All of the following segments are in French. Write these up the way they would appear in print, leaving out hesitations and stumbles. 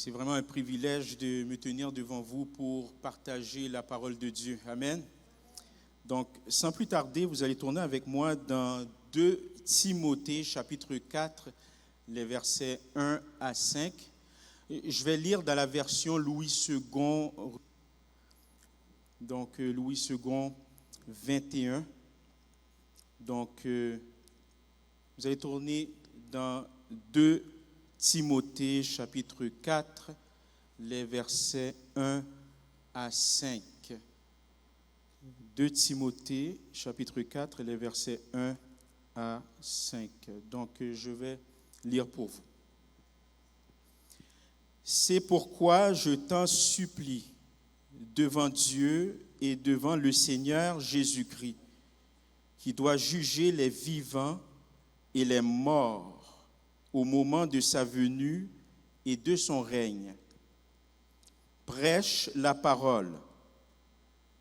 C'est vraiment un privilège de me tenir devant vous pour partager la parole de Dieu. Amen. Donc, sans plus tarder, vous allez tourner avec moi dans 2 Timothée, chapitre 4, les versets 1 à 5. Je vais lire dans la version Louis II, donc Louis II 21. Donc, vous allez tourner dans 2 Timothée, chapitre 4, les versets 1 à 5. 2 Timothée, chapitre 4, les versets 1 à 5. Donc, je vais lire pour vous. C'est pourquoi je t'en supplie, devant Dieu et devant le Seigneur Jésus-Christ, qui doit juger les vivants et les morts au moment de sa venue et de son règne. Prêche la parole,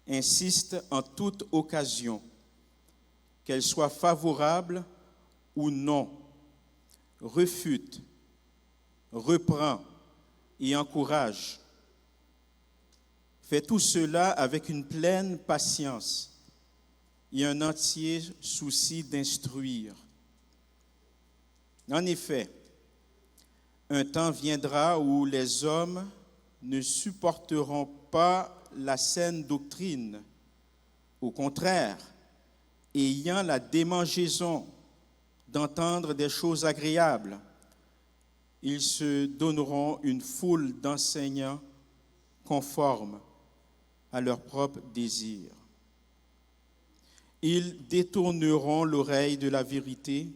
insiste en toute occasion, qu'elle soit favorable ou non, refute, reprend et encourage. Fais tout cela avec une pleine patience et un entier souci d'instruire. En effet, un temps viendra où les hommes ne supporteront pas la saine doctrine. Au contraire, ayant la démangeaison d'entendre des choses agréables, ils se donneront une foule d'enseignants conformes à leurs propres désirs. Ils détourneront l'oreille de la vérité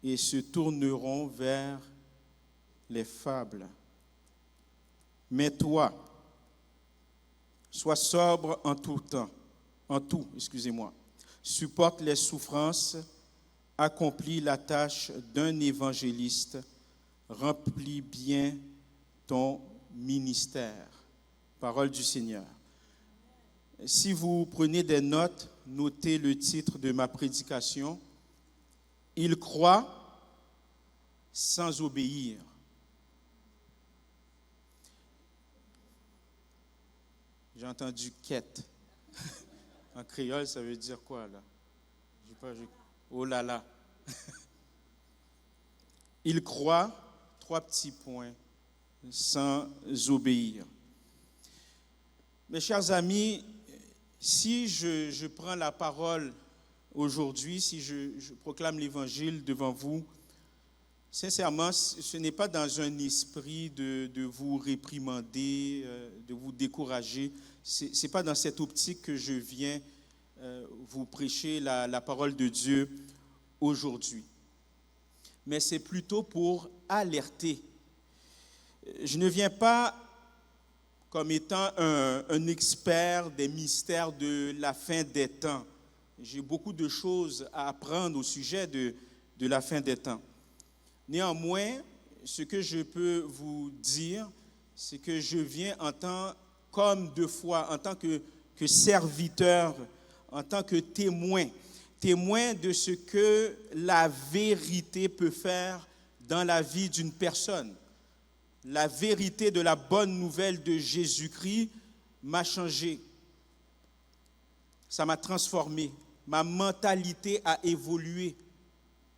et se tourneront vers les fables. Mais toi, sois sobre en tout temps, supporte les souffrances, accomplis la tâche d'un évangéliste, remplis bien ton ministère. Parole du Seigneur. Si vous prenez des notes, notez le titre de ma prédication. Il croit sans obéir. J'ai entendu quête. En créole, ça veut dire quoi là? Oh là là. Il croit, 3 petits points, sans obéir. Mes chers amis, si je prends la parole aujourd'hui, si je proclame l'Évangile devant vous, sincèrement, ce n'est pas dans un esprit de vous réprimander, de vous décourager. Ce n'est pas dans cette optique que je viens vous prêcher la parole de Dieu aujourd'hui. Mais c'est plutôt pour alerter. Je ne viens pas comme étant un expert des mystères de la fin des temps. J'ai beaucoup de choses à apprendre au sujet de la fin des temps. Néanmoins, ce que je peux vous dire, c'est que je viens en tant qu'homme de foi, en tant que serviteur, en tant que témoin de ce que la vérité peut faire dans la vie d'une personne. La vérité de la bonne nouvelle de Jésus-Christ m'a changé. Ça m'a transformé. Ma mentalité a évolué,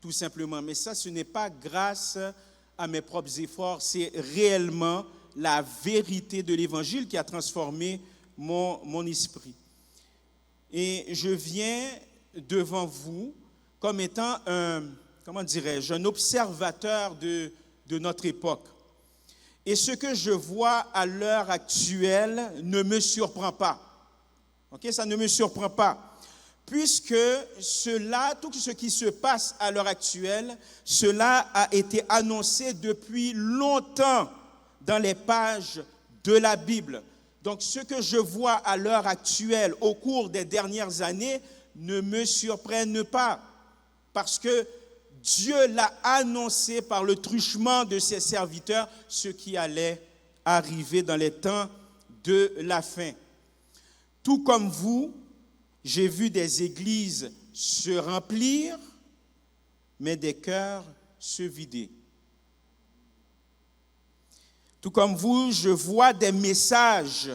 tout simplement. Mais ça, ce n'est pas grâce à mes propres efforts, c'est réellement la vérité de l'Évangile qui a transformé mon esprit. Et je viens devant vous comme étant un observateur de notre époque. Et ce que je vois à l'heure actuelle ne me surprend pas. Ok, ça ne me surprend pas. Puisque tout ce qui se passe à l'heure actuelle, cela a été annoncé depuis longtemps dans les pages de la Bible. Donc, ce que je vois à l'heure actuelle, au cours des dernières années, ne me surprenne pas. Parce que Dieu l'a annoncé par le truchement de ses serviteurs, ce qui allait arriver dans les temps de la fin. Tout comme vous, j'ai vu des églises se remplir, mais des cœurs se vider. Tout comme vous, je vois des messages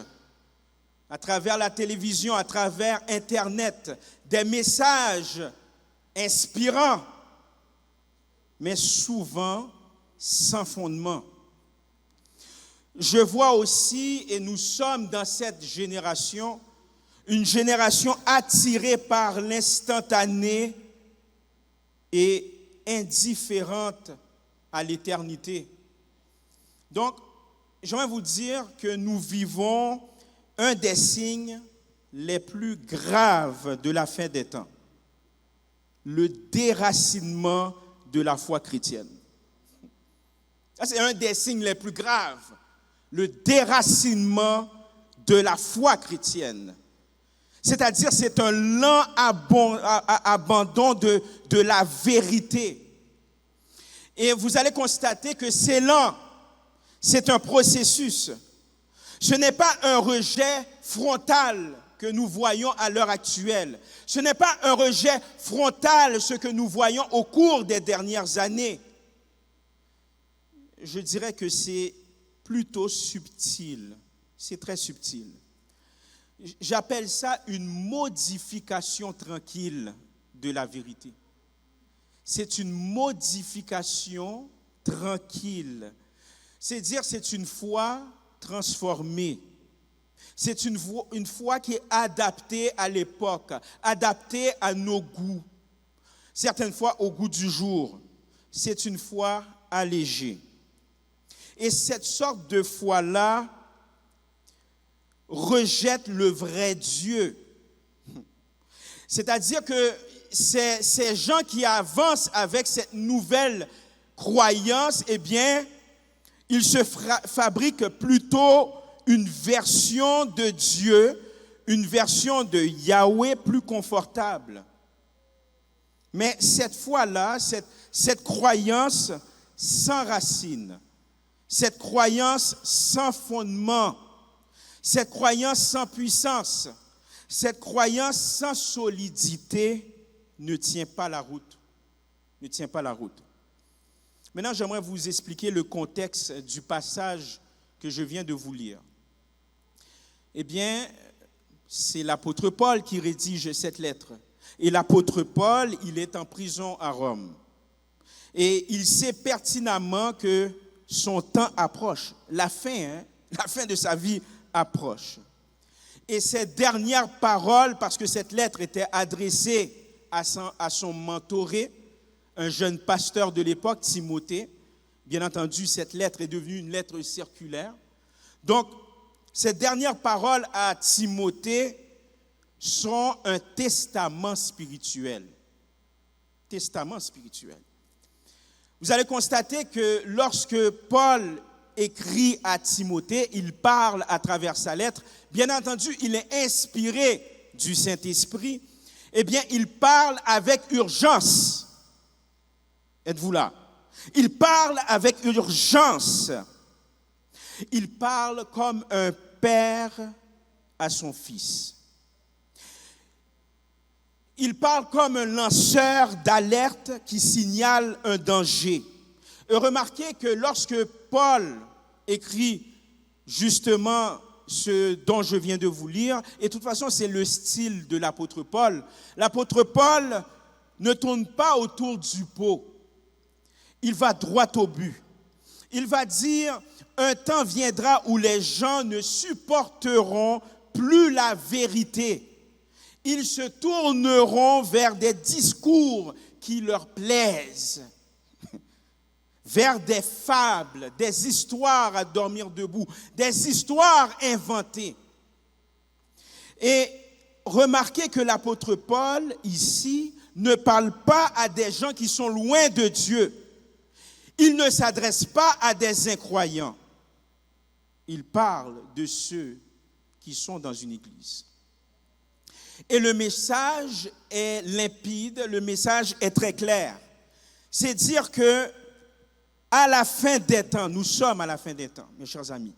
à travers la télévision, à travers Internet, des messages inspirants, mais souvent sans fondement. Je vois aussi, et nous sommes dans cette génération, une génération attirée par l'instantané et indifférente à l'éternité. Donc, j'aimerais vous dire que nous vivons un des signes les plus graves de la fin des temps, le déracinement de la foi chrétienne. Ça, c'est un des signes les plus graves, le déracinement de la foi chrétienne. C'est-à-dire, c'est un lent abandon de la vérité. Et vous allez constater que c'est lent, c'est un processus. Ce n'est pas un rejet frontal que nous voyons à l'heure actuelle. Ce n'est pas un rejet frontal ce que nous voyons au cours des dernières années. Je dirais que c'est plutôt subtil. C'est très subtil. J'appelle ça une modification tranquille de la vérité. C'est une modification tranquille. C'est-à-dire, c'est une foi transformée. C'est une foi qui est adaptée à l'époque, adaptée à nos goûts. Certaines fois au goût du jour. C'est une foi allégée. Et cette sorte de foi-là rejette le vrai Dieu. C'est-à-dire que ces gens qui avancent avec cette nouvelle croyance, eh bien, ils se fabriquent plutôt une version de Dieu, une version de Yahweh plus confortable. Mais cette foi-là, cette croyance sans racine, cette croyance sans fondement, cette croyance sans puissance, cette croyance sans solidité ne tient pas la route. Ne tient pas la route. Maintenant, j'aimerais vous expliquer le contexte du passage que je viens de vous lire. Eh bien, c'est l'apôtre Paul qui rédige cette lettre. Et l'apôtre Paul, il est en prison à Rome. Et il sait pertinemment que son temps approche. La fin de sa vie approche. Et ces dernières paroles, parce que cette lettre était adressée à son mentoré, un jeune pasteur de l'époque, Timothée. Bien entendu, cette lettre est devenue une lettre circulaire. Donc, ces dernières paroles à Timothée sont un testament spirituel. Testament spirituel. Vous allez constater que lorsque Paul écrit à Timothée, il parle à travers sa lettre. Bien entendu, il est inspiré du Saint-Esprit. Eh bien, il parle avec urgence. Êtes-vous là? Il parle avec urgence. Il parle comme un père à son fils. Il parle comme un lanceur d'alerte qui signale un danger. Et remarquez que lorsque Paul écrit justement ce dont je viens de vous lire, et de toute façon c'est le style de l'apôtre Paul, l'apôtre Paul ne tourne pas autour du pot. Il va droit au but. Il va dire, un temps viendra où les gens ne supporteront plus la vérité. Ils se tourneront vers des discours qui leur plaisent, vers des fables, des histoires à dormir debout, des histoires inventées. Et remarquez que l'apôtre Paul, ici, ne parle pas à des gens qui sont loin de Dieu. Il ne s'adresse pas à des incroyants. Il parle de ceux qui sont dans une église. Et le message est limpide, le message est très clair. C'est dire que à la fin des temps, nous sommes à la fin des temps, mes chers amis,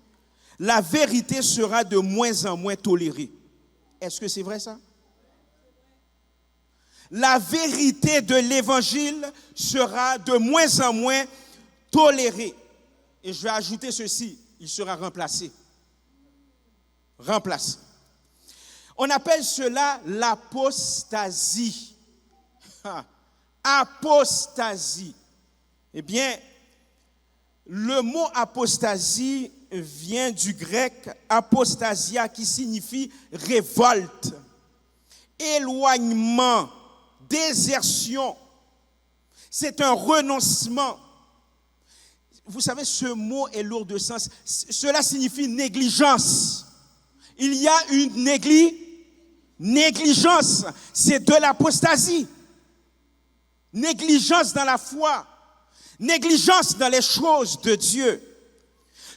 la vérité sera de moins en moins tolérée. Est-ce que c'est vrai ça? La vérité de l'évangile sera de moins en moins tolérée. Et je vais ajouter ceci, il sera remplacé. Remplacé. On appelle cela l'apostasie. Apostasie. Eh bien, le mot apostasie vient du grec apostasia qui signifie révolte, éloignement, désertion. C'est un renoncement. Vous savez, ce mot est lourd de sens. Cela signifie négligence. Il y a une négligence. C'est de l'apostasie. Négligence dans la foi. Négligence dans les choses de Dieu.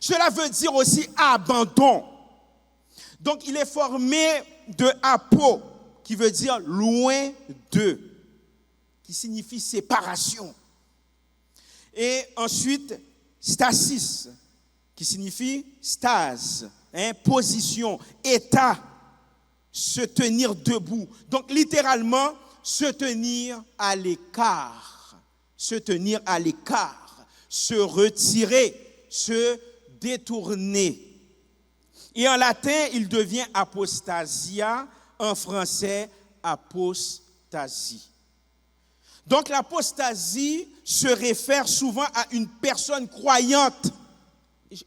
Cela veut dire aussi abandon. Donc, il est formé de apo, qui veut dire loin de, qui signifie séparation. Et ensuite, stasis, qui signifie stase, position, état, se tenir debout. Donc, littéralement, se tenir à l'écart. Se tenir à l'écart. Se retirer, se détourner. Et en latin, il devient apostasia, en français, apostasie. Donc l'apostasie se réfère souvent à une personne croyante.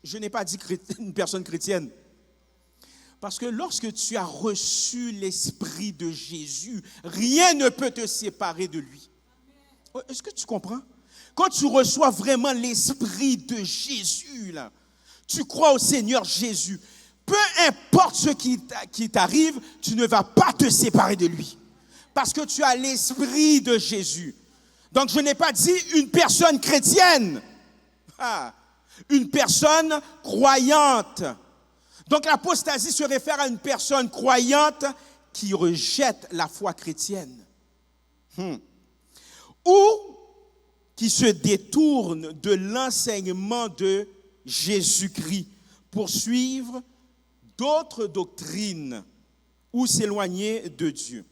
Je n'ai pas dit une personne chrétienne. Parce que lorsque tu as reçu l'Esprit de Jésus, rien ne peut te séparer de lui. Est-ce que tu comprends? Quand tu reçois vraiment l'Esprit de Jésus, là, tu crois au Seigneur Jésus, peu importe ce qui t'arrive, tu ne vas pas te séparer de lui. Parce que tu as l'Esprit de Jésus. Donc je n'ai pas dit une personne chrétienne, une personne croyante. Donc l'apostasie se réfère à une personne croyante qui rejette la foi chrétienne. Ou qui se détourne de l'enseignement de Jésus-Christ pour suivre d'autres doctrines ou s'éloigner de Dieu.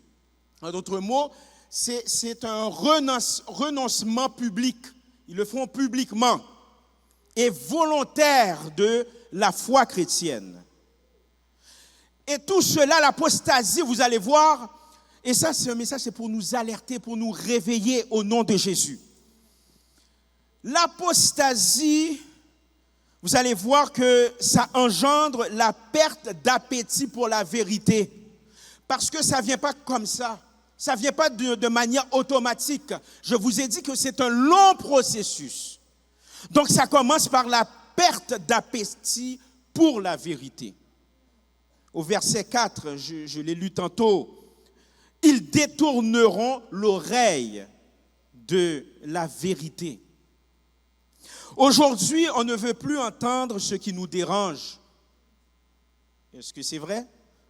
En d'autres mots, c'est un renoncement public. Ils le font publiquement et volontaire de la foi chrétienne. Et tout cela, l'apostasie, vous allez voir, et ça c'est un message, c'est pour nous alerter, pour nous réveiller au nom de Jésus. L'apostasie, vous allez voir que ça engendre la perte d'appétit pour la vérité. Parce que ça ne vient pas comme ça. Ça ne vient pas de manière automatique. Je vous ai dit que c'est un long processus. Donc ça commence par la perte d'appétit pour la vérité. Au verset 4, je l'ai lu tantôt, ils détourneront l'oreille de la vérité. Aujourd'hui, on ne veut plus entendre ce qui nous dérange. Est-ce que c'est vrai?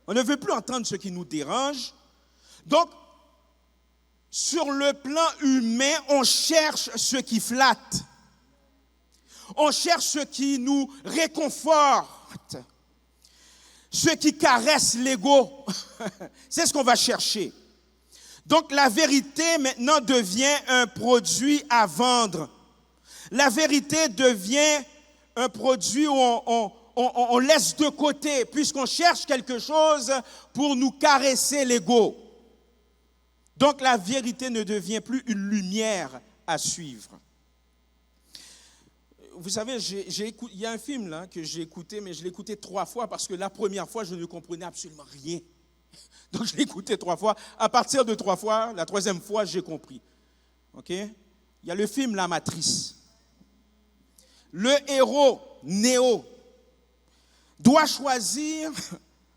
On ne veut plus entendre ce qui nous dérange. Donc, sur le plan humain, on cherche ce qui flatte. On cherche ce qui nous réconforte. Ce qui caresse l'ego. C'est ce qu'on va chercher. Donc, la vérité maintenant devient un produit à vendre. La vérité devient un produit où on laisse de côté, puisqu'on cherche quelque chose pour nous caresser l'ego. Donc la vérité ne devient plus une lumière à suivre. Vous savez, il y a un film là que j'ai écouté, mais je l'ai écouté 3 fois parce que la première fois, je ne comprenais absolument rien. Donc je l'ai écouté 3 fois. À partir de 3 fois, la 3e fois, j'ai compris. OK? Il y a le film La Matrice. Le héros, Néo, doit choisir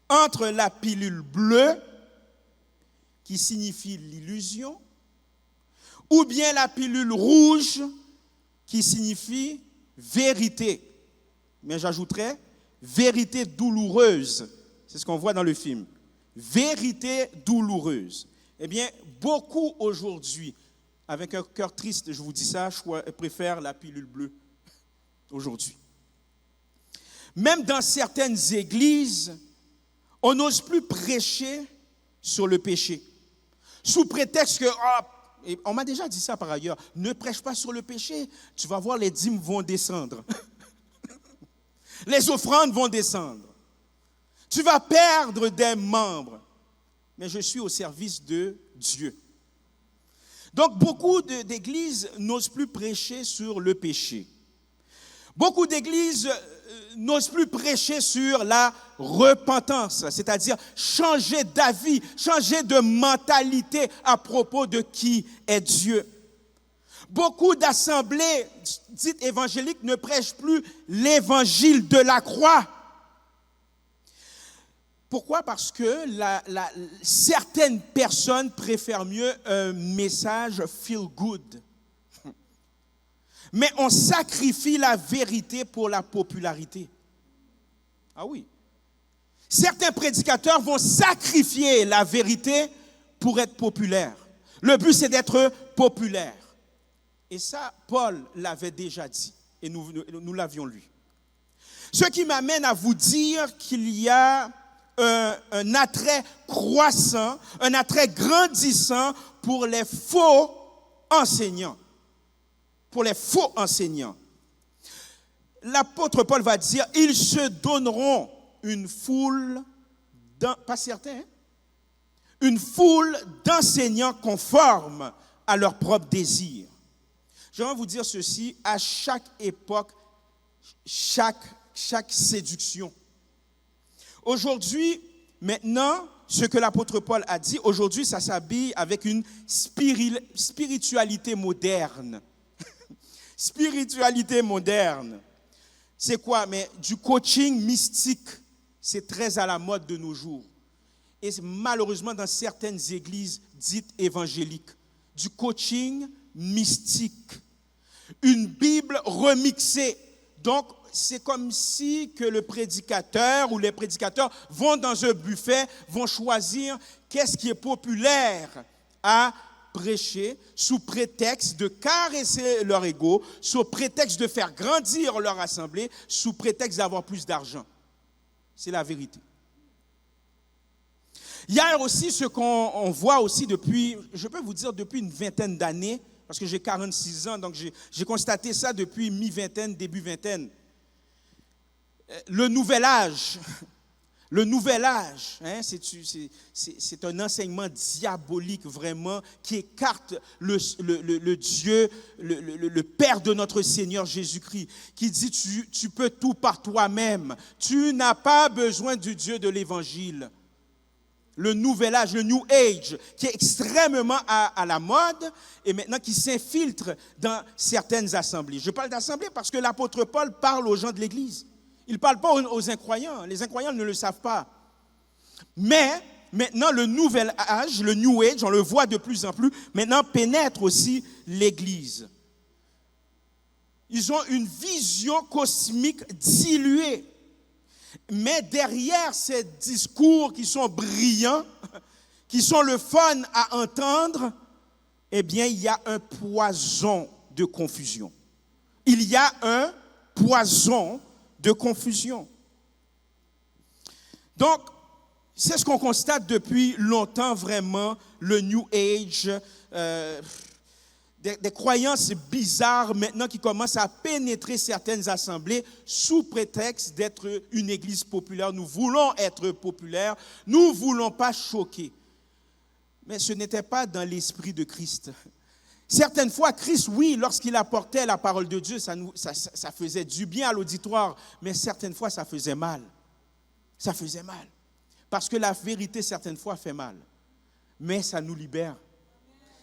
entre la pilule bleue, qui signifie l'illusion, ou bien la pilule rouge, qui signifie vérité. Mais j'ajouterais vérité douloureuse. C'est ce qu'on voit dans le film. Vérité douloureuse. Eh bien, beaucoup aujourd'hui, avec un cœur triste, je vous dis ça, préfèrent la pilule bleue. Aujourd'hui. Même dans certaines églises, on n'ose plus prêcher sur le péché. Sous prétexte que, et on m'a déjà dit ça par ailleurs, ne prêche pas sur le péché, tu vas voir les dîmes vont descendre. Les offrandes vont descendre. Tu vas perdre des membres. Mais je suis au service de Dieu. Donc, beaucoup d'églises n'osent plus prêcher sur le péché. Beaucoup d'églises n'osent plus prêcher sur la repentance, c'est-à-dire changer d'avis, changer de mentalité à propos de qui est Dieu. Beaucoup d'assemblées dites évangéliques ne prêchent plus l'évangile de la croix. Pourquoi? Parce que certaines personnes préfèrent mieux un message feel good. Mais on sacrifie la vérité pour la popularité. Ah oui. Certains prédicateurs vont sacrifier la vérité pour être populaires. Le but, c'est d'être populaire. Et ça, Paul l'avait déjà dit. Et nous l'avions lu. Ce qui m'amène à vous dire qu'il y a un attrait croissant, un attrait grandissant pour les faux enseignants. Pour les faux enseignants. L'apôtre Paul va dire, ils se donneront une foule, pas certains, une foule d'enseignants conformes à leurs propres désirs. J'aimerais vous dire ceci, à chaque époque, chaque séduction. Aujourd'hui, maintenant, ce que l'apôtre Paul a dit, aujourd'hui, ça s'habille avec une spiritualité moderne. Spiritualité moderne. C'est quoi? Mais du coaching mystique, c'est très à la mode de nos jours. Et malheureusement, dans certaines églises dites évangéliques, du coaching mystique. Une Bible remixée. Donc, c'est comme si que le prédicateur ou les prédicateurs vont dans un buffet, vont choisir qu'est-ce qui est populaire à prêcher sous prétexte de caresser leur ego, sous prétexte de faire grandir leur assemblée, sous prétexte d'avoir plus d'argent. C'est la vérité. Il y a aussi ce qu'on voit aussi depuis, je peux vous dire depuis une vingtaine d'années, parce que j'ai 46 ans, donc j'ai constaté ça depuis mi-vingtaine, début vingtaine. Le nouvel âge, hein, c'est un enseignement diabolique vraiment qui écarte le Dieu, le Père de notre Seigneur Jésus-Christ, qui dit tu peux tout par toi-même, tu n'as pas besoin du Dieu de l'Évangile. Le nouvel âge, le New Age, qui est extrêmement à la mode et maintenant qui s'infiltre dans certaines assemblées. Je parle d'assemblées parce que l'apôtre Paul parle aux gens de l'Église. Il ne parle pas aux incroyants. Les incroyants ne le savent pas. Mais maintenant, le nouvel âge, le New Age, on le voit de plus en plus, maintenant pénètre aussi l'Église. Ils ont une vision cosmique diluée. Mais derrière ces discours qui sont brillants, qui sont le fun à entendre, eh bien, il y a un poison de confusion. Il y a un poison de confusion. Donc, c'est ce qu'on constate depuis longtemps vraiment, le New Age, des croyances bizarres maintenant qui commencent à pénétrer certaines assemblées sous prétexte d'être une église populaire. Nous voulons être populaires, nous ne voulons pas choquer. Mais ce n'était pas dans l'esprit de Christ. Certaines fois, Christ, oui, lorsqu'il apportait la parole de Dieu, ça faisait du bien à l'auditoire, mais certaines fois, ça faisait mal. Ça faisait mal. Parce que la vérité, certaines fois, fait mal. Mais ça nous libère.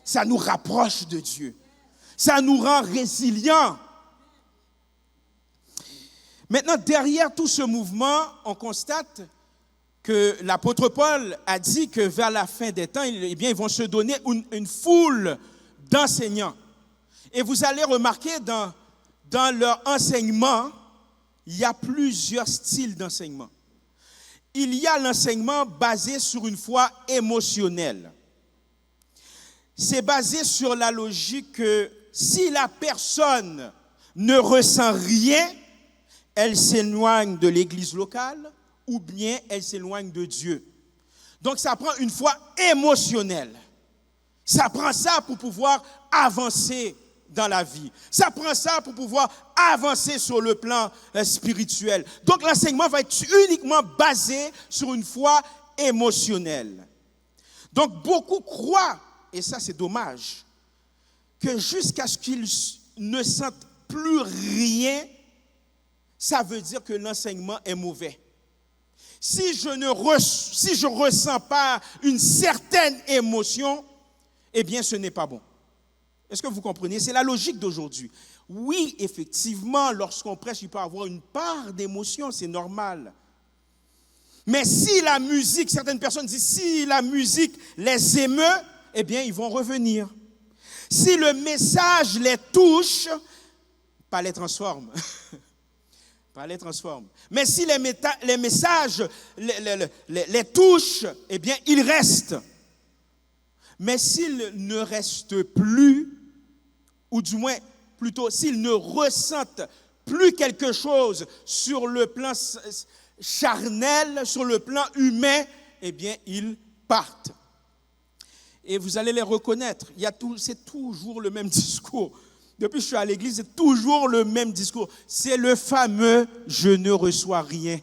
Ça nous rapproche de Dieu. Ça nous rend résilients. Maintenant, derrière tout ce mouvement, on constate que l'apôtre Paul a dit que vers la fin des temps, eh bien, ils vont se donner une foule d'enseignants. Et vous allez remarquer dans leur enseignement, il y a plusieurs styles d'enseignement. Il y a l'enseignement basé sur une foi émotionnelle. C'est basé sur la logique que si la personne ne ressent rien, elle s'éloigne de l'église locale ou bien elle s'éloigne de Dieu. Donc ça prend une foi émotionnelle. Ça prend ça pour pouvoir avancer dans la vie. Ça prend ça pour pouvoir avancer sur le plan spirituel. Donc l'enseignement va être uniquement basé sur une foi émotionnelle. Donc beaucoup croient, et ça c'est dommage, que jusqu'à ce qu'ils ne sentent plus rien, ça veut dire que l'enseignement est mauvais. Si je ne ressens pas une certaine émotion, eh bien ce n'est pas bon. Est-ce que vous comprenez? C'est la logique d'aujourd'hui. Oui, effectivement, lorsqu'on prêche, il peut y avoir une part d'émotion, c'est normal. Mais si la musique, certaines personnes disent, si la musique les émeut, eh bien ils vont revenir. Si le message les touche, pas les transforme. Pas les transforme. Mais si les messages les touchent, eh bien ils restent. Mais s'ils ne restent plus, ou du moins, plutôt, s'ils ne ressentent plus quelque chose sur le plan charnel, sur le plan humain, eh bien, ils partent. Et vous allez les reconnaître. C'est toujours le même discours. Depuis que je suis à l'église, c'est toujours le même discours. C'est le fameux « je ne reçois rien ».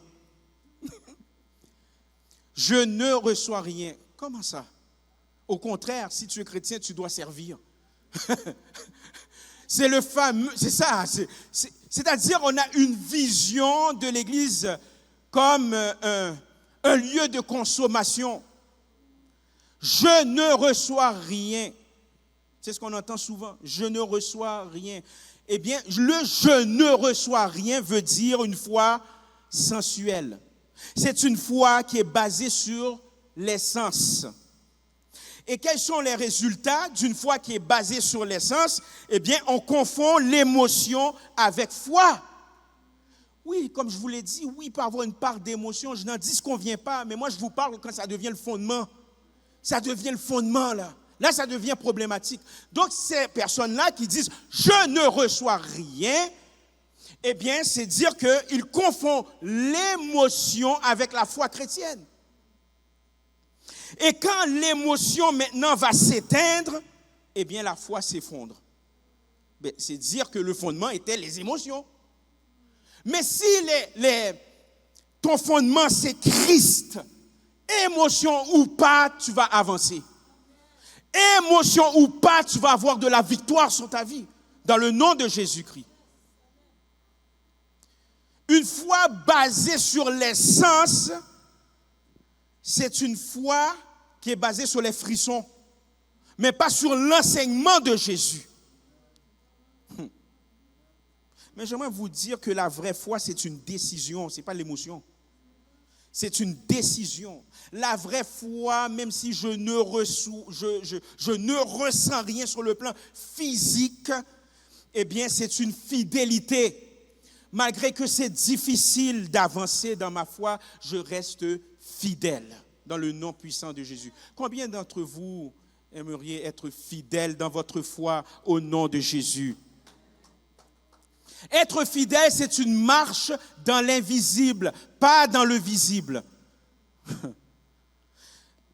Je ne reçois rien. Comment ça? Au contraire, si tu es chrétien, tu dois servir. C'est le fameux, c'est ça. C'est-à-dire, on a une vision de l'Église comme un lieu de consommation. Je ne reçois rien. C'est ce qu'on entend souvent. Je ne reçois rien. Eh bien, le je ne reçois rien veut dire une foi sensuelle. C'est une foi qui est basée sur les sens. Et quels sont les résultats d'une foi qui est basée sur les sens? Eh bien, on confond l'émotion avec foi. Oui, comme je vous l'ai dit, oui, il peut y avoir une part d'émotion. Je n'en disconviens pas, mais moi, je vous parle quand ça devient le fondement. Ça devient le fondement, là. Là, ça devient problématique. Donc, ces personnes-là qui disent « je ne reçois rien », eh bien, c'est dire qu'ils confondent l'émotion avec la foi chrétienne. Et quand l'émotion maintenant va s'éteindre, eh bien la foi s'effondre. C'est dire que le fondement était les émotions. Mais si ton fondement c'est Christ, émotion ou pas, tu vas avancer. Émotion ou pas, tu vas avoir de la victoire sur ta vie, dans le nom de Jésus-Christ. Une foi basée sur les sens, c'est une foi qui est basée sur les frissons, mais pas sur l'enseignement de Jésus. Mais j'aimerais vous dire que la vraie foi, c'est une décision, ce n'est pas l'émotion. C'est une décision. La vraie foi, même si je ne ressens rien sur le plan physique, eh bien, c'est une fidélité. Malgré que c'est difficile d'avancer dans ma foi, je reste fidèle dans le nom puissant de Jésus. Combien d'entre vous aimeriez être fidèles dans votre foi au nom de Jésus? Être fidèle, c'est une marche dans l'invisible, pas dans le visible.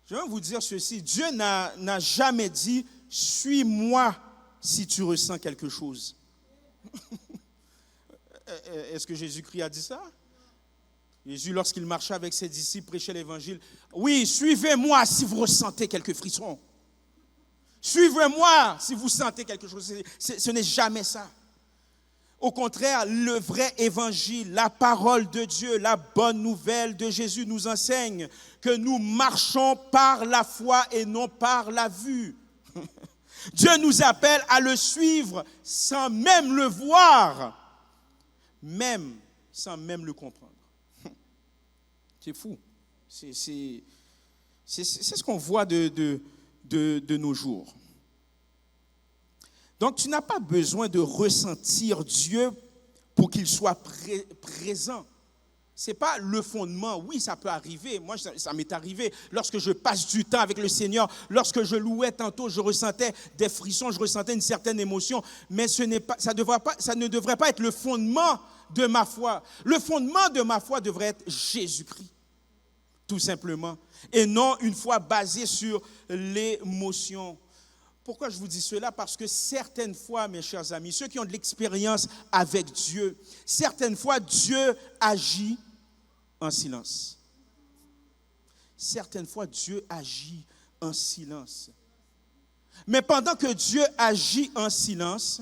Je vais vous dire ceci, Dieu n'a jamais dit « suis-moi si tu ressens quelque chose ». Est-ce que Jésus-Christ a dit ça? Jésus, lorsqu'il marchait avec ses disciples, prêchait l'évangile. Oui, suivez-moi si vous ressentez quelques frissons. Suivez-moi si vous sentez quelque chose. Ce n'est jamais ça. Au contraire, le vrai évangile, la parole de Dieu, la bonne nouvelle de Jésus nous enseigne que nous marchons par la foi et non par la vue. Dieu nous appelle à le suivre sans même le voir, même sans même le comprendre. C'est fou. C'est ce qu'on voit de nos jours. Donc, tu n'as pas besoin de ressentir Dieu pour qu'il soit présent. Ce n'est pas le fondement. Oui, ça peut arriver. Moi, ça m'est arrivé. Lorsque je passe du temps avec le Seigneur, lorsque je louais tantôt, je ressentais des frissons, je ressentais une certaine émotion. Mais ça ne devrait pas être le fondement de ma foi. Le fondement de ma foi devrait être Jésus-Christ, tout simplement. Et non une foi basée sur l'émotion. Pourquoi je vous dis cela? Parce que certaines fois, mes chers amis, ceux qui ont de l'expérience avec Dieu, certaines fois, Dieu agit en silence. Certaines fois, Dieu agit en silence. Mais pendant que Dieu agit en silence,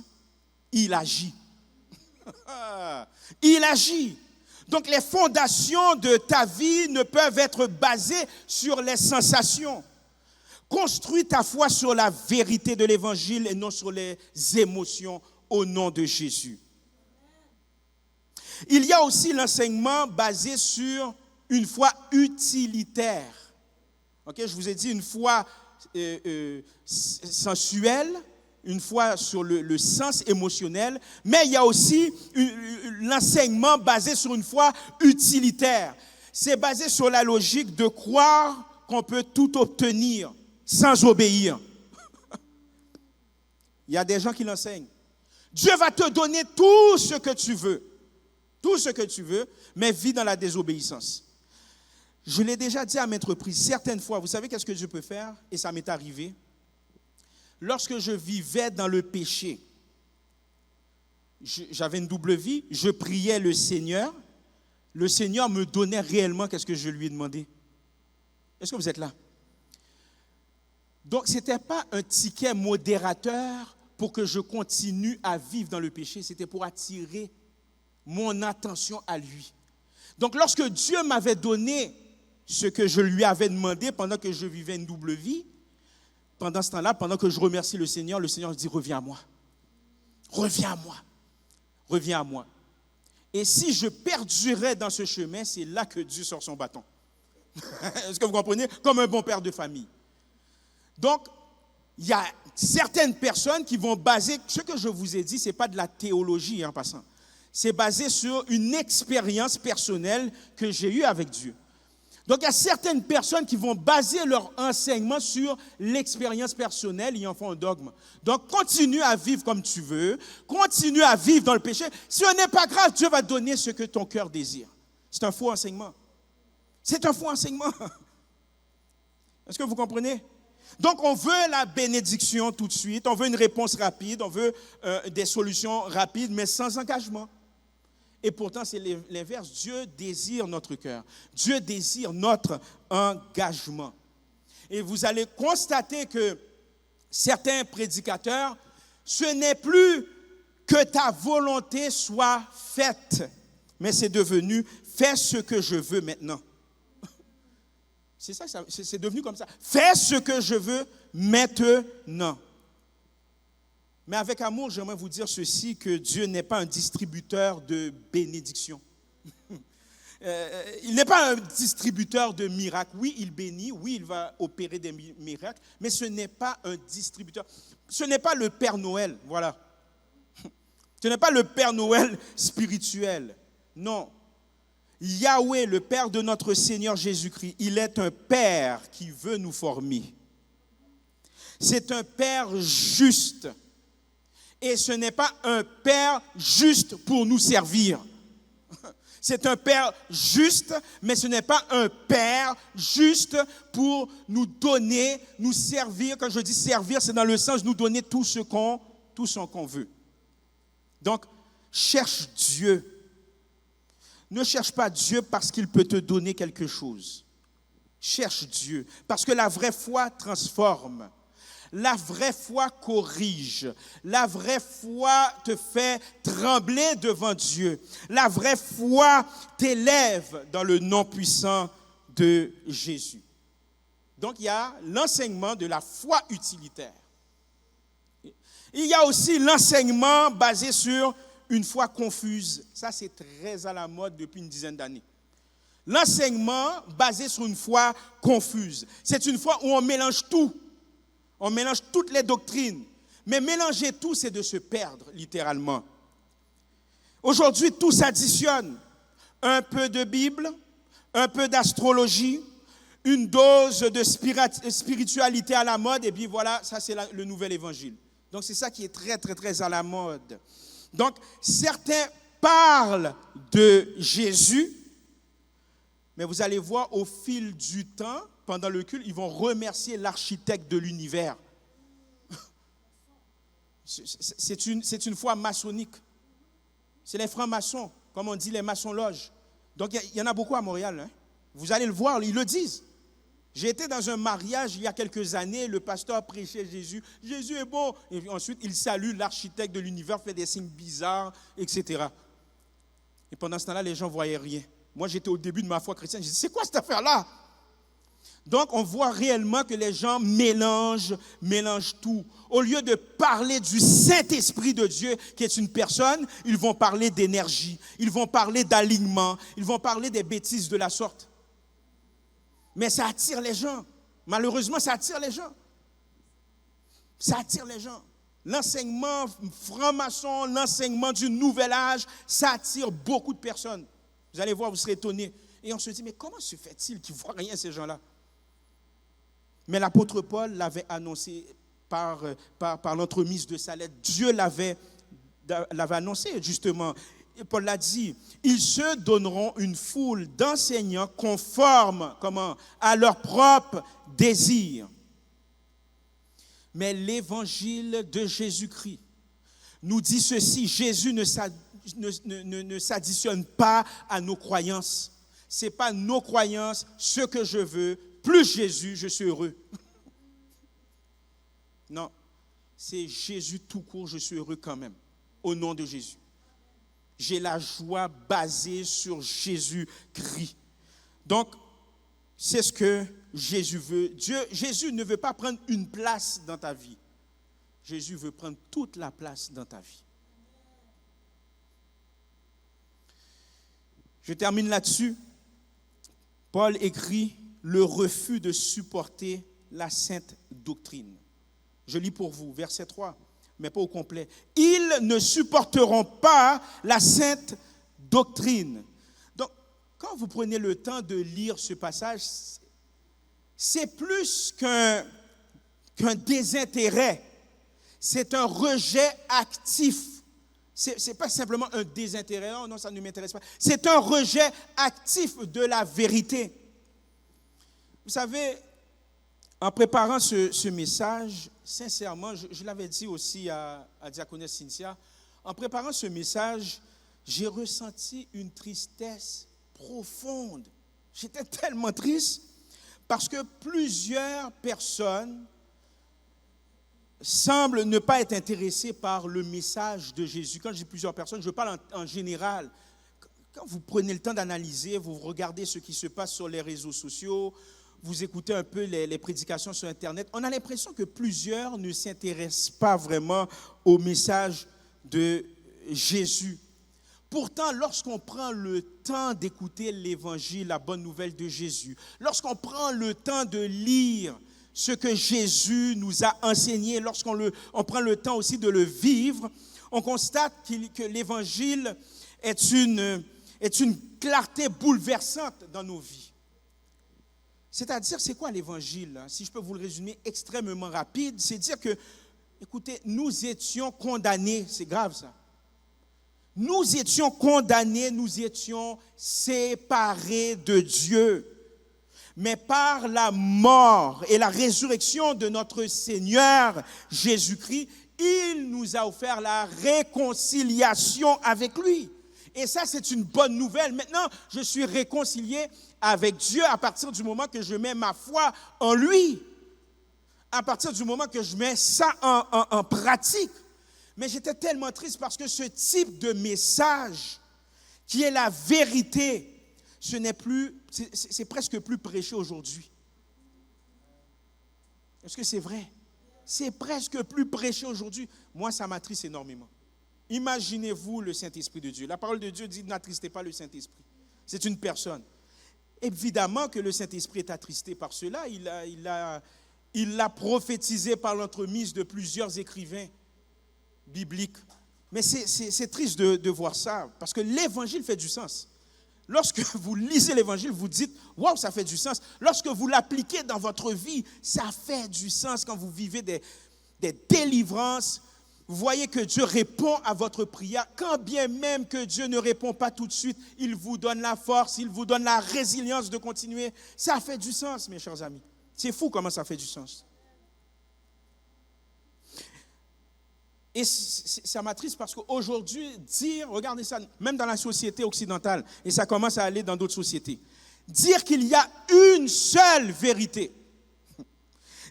il agit. Il agit. Donc les fondations de ta vie ne peuvent être basées sur les sensations. Construis ta foi sur la vérité de l'évangile et non sur les émotions au nom de Jésus. Il y a aussi l'enseignement basé sur une foi utilitaire. Okay, je vous ai dit une foi sensuelle, une foi sur le sens émotionnel, mais il y a aussi l'enseignement basé sur une foi utilitaire. C'est basé sur la logique de croire qu'on peut tout obtenir sans obéir. Il y a des gens qui l'enseignent. Dieu va te donner tout ce que tu veux, mais vis dans la désobéissance. Je l'ai déjà dit à maintes reprises, certaines fois, vous savez qu'est-ce que Dieu peut faire? Et ça m'est arrivé. Lorsque je vivais dans le péché, j'avais une double vie, je priais le Seigneur me donnait réellement qu'est-ce que je lui ai demandé. Est-ce que vous êtes là? Donc, ce n'était pas un ticket modérateur pour que je continue à vivre dans le péché, c'était pour attirer mon attention à lui. Donc, lorsque Dieu m'avait donné ce que je lui avais demandé pendant que je vivais une double vie, pendant ce temps-là, pendant que je remercie le Seigneur dit, reviens à moi. Reviens à moi. Reviens à moi. Et si je perdurais dans ce chemin, c'est là que Dieu sort son bâton. Est-ce que vous comprenez? Comme un bon père de famille. Donc, il y a certaines personnes qui vont baser, ce que je vous ai dit, ce n'est pas de la théologie en passant. C'est basé sur une expérience personnelle que j'ai eue avec Dieu. Donc, il y a certaines personnes qui vont baser leur enseignement sur l'expérience personnelle, ils en font un dogme. Donc, continue à vivre comme tu veux, continue à vivre dans le péché. Ce n'est pas grave, Dieu va te donner ce que ton cœur désire. C'est un faux enseignement. C'est un faux enseignement. Est-ce que vous comprenez? Donc, on veut la bénédiction tout de suite, on veut une réponse rapide, on veut des solutions rapides, mais sans engagement. Et pourtant, c'est l'inverse. Dieu désire notre cœur. Dieu désire notre engagement. Et vous allez constater que certains prédicateurs, ce n'est plus que ta volonté soit faite, mais c'est devenu « fais ce que je veux maintenant ». C'est ça, c'est devenu comme ça. Fais ce que je veux maintenant. Mais avec amour, j'aimerais vous dire ceci, que Dieu n'est pas un distributeur de bénédictions. Il n'est pas un distributeur de miracles. Oui, il bénit, oui, il va opérer des miracles, mais ce n'est pas un distributeur. Ce n'est pas le Père Noël, voilà. Ce n'est pas le Père Noël spirituel. Non. Yahweh, le Père de notre Seigneur Jésus-Christ, il est un Père qui veut nous former. C'est un Père juste. Et ce n'est pas un Père juste pour nous servir. C'est un Père juste, mais ce n'est pas un Père juste pour nous donner, nous servir. Quand je dis servir, c'est dans le sens de nous donner tout ce qu'on veut. Donc, cherche Dieu. Ne cherche pas Dieu parce qu'il peut te donner quelque chose. Cherche Dieu, parce que la vraie foi transforme. La vraie foi corrige. La vraie foi te fait trembler devant Dieu. La vraie foi t'élève dans le nom puissant de Jésus. Donc, il y a l'enseignement de la foi utilitaire. Il y a aussi l'enseignement basé sur une foi confuse. Ça, c'est très à la mode depuis une dizaine d'années. L'enseignement basé sur une foi confuse. C'est une foi où on mélange tout. On mélange toutes les doctrines. Mais mélanger tout, c'est de se perdre, littéralement. Aujourd'hui, tout s'additionne. Un peu de Bible, un peu d'astrologie, une dose de spiritualité à la mode, et puis voilà, ça c'est le nouvel évangile. Donc c'est ça qui est très, très, très à la mode. Donc, certains parlent de Jésus, mais vous allez voir au fil du temps, pendant le culte, ils vont remercier l'architecte de l'univers. C'est une foi maçonnique. C'est les francs-maçons, comme on dit, les maçons-loges. Donc, il y en a beaucoup à Montréal. Hein. Vous allez le voir, ils le disent. J'ai été dans un mariage il y a quelques années, le pasteur prêchait Jésus. Jésus est bon. Et ensuite, il salue l'architecte de l'univers, fait des signes bizarres, etc. Et pendant ce temps-là, les gens ne voyaient rien. Moi, j'étais au début de ma foi chrétienne. Je dis, c'est quoi cette affaire-là? Donc, on voit réellement que les gens mélangent tout. Au lieu de parler du Saint-Esprit de Dieu, qui est une personne, ils vont parler d'énergie, ils vont parler d'alignement, ils vont parler des bêtises de la sorte. Mais ça attire les gens. Malheureusement, ça attire les gens. Ça attire les gens. L'enseignement franc-maçon, l'enseignement du nouvel âge, ça attire beaucoup de personnes. Vous allez voir, vous serez étonnés. Et on se dit, mais comment se fait-il qu'ils ne voient rien, ces gens-là? Mais l'apôtre Paul l'avait annoncé par l'entremise de sa lettre. Dieu l'avait annoncé, justement. Et Paul l'a dit, ils se donneront une foule d'enseignants conformes à leur propre désir. Mais l'évangile de Jésus-Christ nous dit ceci, Jésus ne s'additionne pas à nos croyances. Ce n'est pas nos croyances, ce que je veux, plus Jésus, je suis heureux. Non, c'est Jésus tout court, je suis heureux quand même, au nom de Jésus. J'ai la joie basée sur Jésus-Christ. Donc, c'est ce que Jésus veut. Jésus ne veut pas prendre une place dans ta vie. Jésus veut prendre toute la place dans ta vie. Je termine là-dessus. Paul écrit le refus de supporter la sainte doctrine. Je lis pour vous, verset 3. Mais pas au complet. Ils ne supporteront pas la sainte doctrine. Donc, quand vous prenez le temps de lire ce passage, c'est plus qu'un désintérêt. C'est un rejet actif. Ce n'est pas simplement un désintérêt. Oh non, ça ne m'intéresse pas. C'est un rejet actif de la vérité. Vous savez, en préparant ce message, sincèrement, je l'avais dit aussi à Diaconesse Cynthia, en préparant ce message, j'ai ressenti une tristesse profonde. J'étais tellement triste parce que plusieurs personnes semblent ne pas être intéressées par le message de Jésus. Quand je dis plusieurs personnes, je parle en général. Quand vous prenez le temps d'analyser, vous regardez ce qui se passe sur les réseaux sociaux, vous écoutez un peu les prédications sur Internet, on a l'impression que plusieurs ne s'intéressent pas vraiment au message de Jésus. Pourtant, lorsqu'on prend le temps d'écouter l'Évangile, la bonne nouvelle de Jésus, lorsqu'on prend le temps de lire ce que Jésus nous a enseigné, lorsqu'on prend le temps aussi de le vivre, on constate que l'Évangile est une clarté bouleversante dans nos vies. C'est-à-dire, c'est quoi l'Évangile? Si je peux vous le résumer extrêmement rapide, c'est dire que, écoutez, nous étions condamnés, c'est grave ça. Nous étions condamnés, nous étions séparés de Dieu. Mais par la mort et la résurrection de notre Seigneur Jésus-Christ, il nous a offert la réconciliation avec lui. Et ça, c'est une bonne nouvelle. Maintenant, je suis réconcilié avec Dieu à partir du moment que je mets ma foi en lui. À partir du moment que je mets ça en pratique. Mais j'étais tellement triste parce que ce type de message, qui est la vérité, c'est presque plus prêché aujourd'hui. Est-ce que c'est vrai? C'est presque plus prêché aujourd'hui. Moi, ça m'attriste énormément. Imaginez-vous le Saint-Esprit de Dieu. La parole de Dieu dit, n'attristez pas le Saint-Esprit. C'est une personne. Évidemment que le Saint-Esprit est attristé par cela. Il l'a prophétisé par l'entremise de plusieurs écrivains bibliques. Mais c'est triste de voir ça, parce que l'Évangile fait du sens. Lorsque vous lisez l'Évangile, vous dites, waouh, ça fait du sens. Lorsque vous l'appliquez dans votre vie, ça fait du sens quand vous vivez des délivrances. Vous voyez que Dieu répond à votre prière. Quand bien même que Dieu ne répond pas tout de suite, il vous donne la force, il vous donne la résilience de continuer. Ça fait du sens, mes chers amis. C'est fou comment ça fait du sens. Et ça m'attriste parce qu'aujourd'hui, regardez ça, même dans la société occidentale, et ça commence à aller dans d'autres sociétés, dire qu'il y a une seule vérité,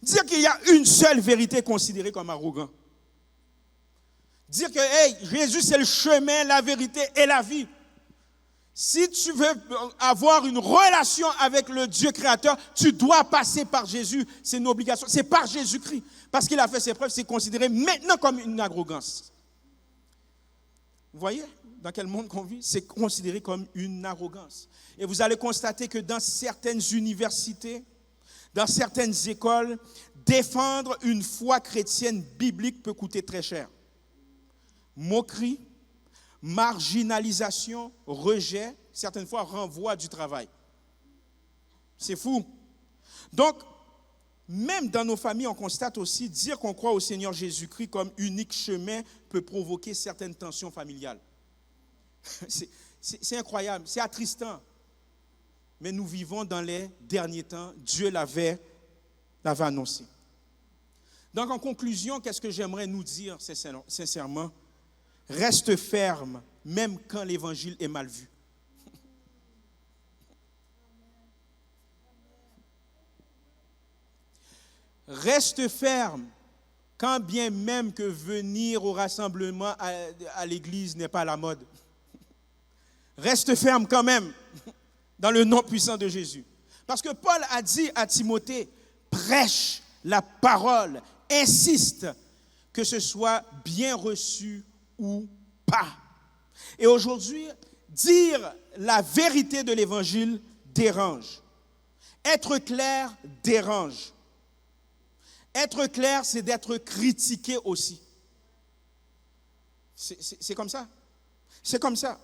dire qu'il y a une seule vérité est considéré comme arrogant. Dire que hey, Jésus c'est le chemin, la vérité et la vie. Si tu veux avoir une relation avec le Dieu créateur, tu dois passer par Jésus. C'est une obligation. C'est par Jésus-Christ. Parce qu'il a fait ses preuves, c'est considéré maintenant comme une arrogance. Vous voyez dans quel monde qu'on vit? C'est considéré comme une arrogance. Et vous allez constater que dans certaines universités, dans certaines écoles, défendre une foi chrétienne biblique peut coûter très cher. Moquerie, marginalisation, rejet, certaines fois renvoi du travail. C'est fou. Donc, même dans nos familles, on constate aussi dire qu'on croit au Seigneur Jésus-Christ comme unique chemin peut provoquer certaines tensions familiales. C'est incroyable, c'est attristant. Mais nous vivons dans les derniers temps. Dieu l'avait annoncé. Donc, en conclusion, qu'est-ce que j'aimerais nous dire sincèrement? Reste ferme, même quand l'évangile est mal vu. Reste ferme, quand bien même que venir au rassemblement à l'église n'est pas la mode. Reste ferme quand même, dans le nom puissant de Jésus. Parce que Paul a dit à Timothée, prêche la parole, insiste que ce soit bien reçu ou pas. Et aujourd'hui, dire la vérité de l'évangile dérange. Être clair dérange. Être clair, c'est d'être critiqué aussi. C'est comme ça. C'est comme ça.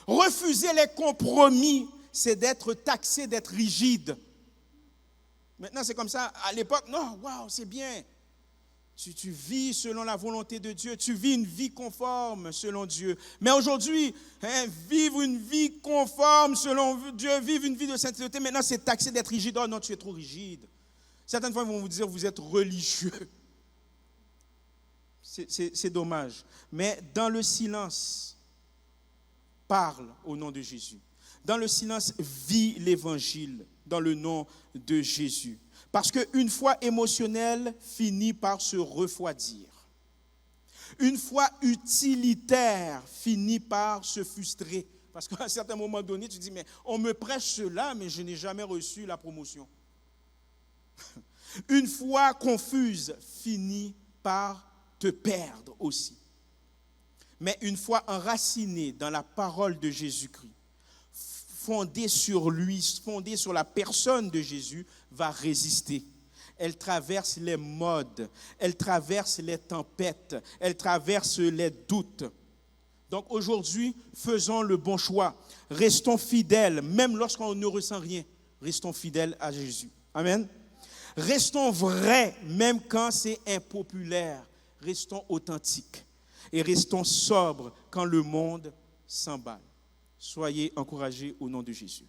Refuser les compromis, c'est d'être taxé, d'être rigide. Maintenant, c'est comme ça. À l'époque, non, waouh, c'est bien. Tu vis selon la volonté de Dieu. Tu vis une vie conforme selon Dieu. Mais aujourd'hui, vivre une vie conforme selon Dieu, vivre une vie de sainteté, maintenant c'est taxé d'être rigide. Oh non, tu es trop rigide. Certaines fois, ils vont vous dire, vous êtes religieux. C'est dommage. Mais dans le silence, parle au nom de Jésus. Dans le silence, vis l'évangile dans le nom de Jésus. Parce qu'une foi émotionnelle finit par se refroidir. Une foi utilitaire finit par se frustrer. Parce qu'à un certain moment donné, tu dis, mais on me prêche cela, mais je n'ai jamais reçu la promotion. Une foi confuse finit par te perdre aussi. Mais une foi enracinée dans la parole de Jésus-Christ, fondée sur lui, fondée sur la personne de Jésus, va résister. Elle traverse les modes, elle traverse les tempêtes, elle traverse les doutes. Donc aujourd'hui, faisons le bon choix. Restons fidèles, même lorsqu'on ne ressent rien. Restons fidèles à Jésus. Amen. Restons vrais, même quand c'est impopulaire. Restons authentiques. Et restons sobres quand le monde s'emballe. Soyez encouragés au nom de Jésus.